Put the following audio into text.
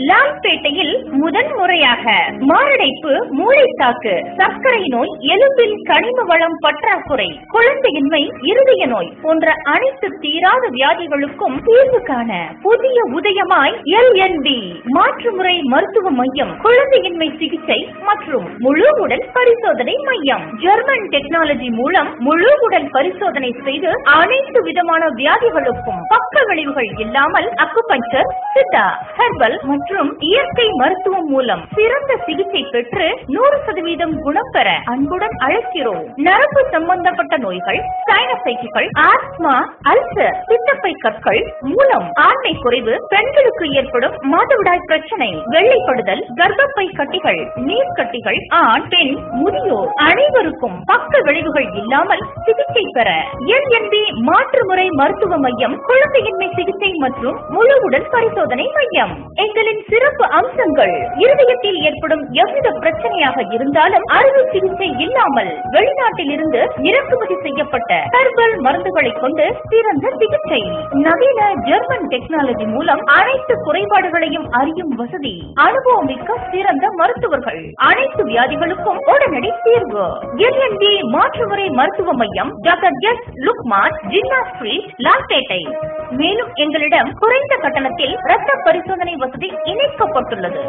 லால்பேட்டையில் முதன்முறையாக மாரடைப்பு, மூளைத்தாக்கு, சர்க்கரை நோய், எலும்பில் கனிம வளம் பற்றாக்குறை, குழந்தையின்மை, இருதய நோய் போன்ற அனைத்து தீராத வியாதிகளுக்கும் தீர்வு காண புதிய உதயமாய் LNB மாற்றுமுறை மருத்துவ மையம், குழந்தையின்மை சிகிச்சை மற்றும் முழு உடல் பரிசோதனை மையம். ஜெர்மன் டெக்னாலஜி மூலம் முழு உடல் பரிசோதனை செய்து அனைத்து விதமான வியாதிகளுக்கும் பக்க விளைவுகள் இல்லாமல் அக்குபஞ்சர், சித்தா, ஹெர்பல் மற்றும் இயற்கை மருத்துவம் மூலம் சிறந்த சிகிச்சை பெற்று 100% குணம் பெற அன்புடன் அழைக்கிறோம். நரம்பு சம்பந்தப்பட்ட நோய்கள், சைனசைட்டிகள், ஆஸ்மா, அல்சர், பித்தப்பை கற்கள், மூலம், ஆண்மை குறைவு, பெண்களுக்கு ஏற்படும் மாதவிடாய் பிரச்சனை, வெள்ளைப்படுதல், கர்ப்பப்பை கட்டிகள், நீர்க்கட்டிகள், ஆண், பெண், முதியோர் அனைவருக்கும் பக்க விளைவுகள் இல்லாமல் சிகிச்சை பெற LNB மாற்றுமுறை மருத்துவ மையம், குழந்தையின்மை சிகிச்சை மற்றும் முழு உடல் பரிசோதனை மையம். எங்களின் சிறப்பு அம்சங்கள்: இருதயத்தில் ஏற்படும் எவ்வித பிரச்சனையாக இருந்தாலும் அறுவை சிகிச்சை இல்லாமல் வெளிநாட்டில் இருந்து இறக்குமதி செய்யப்பட்ட ஹெர்பல் மருந்துகளை கொண்டு சிறந்த சிகிச்சை, நவீன ஜெர்மன் டெக்னாலஜி மூலம் அனைத்து குறைபாடுகளையும் அறியும் வசதி, அனுபவமிக்க சிறந்த மருத்துவர்கள், அனைத்து வியாதிகளுக்கும் உடனடி தீர்வு. LNB மாற்றுமுறை மருத்துவ மையம், doctor S. Lukman, Jinnah street, Lalpettai. மேலும் எங்களிடம் குறைந்த கட்டணத்தில் இரத்த பரிசோதனை வசதி இணைக்கப்பட்டுள்ளது.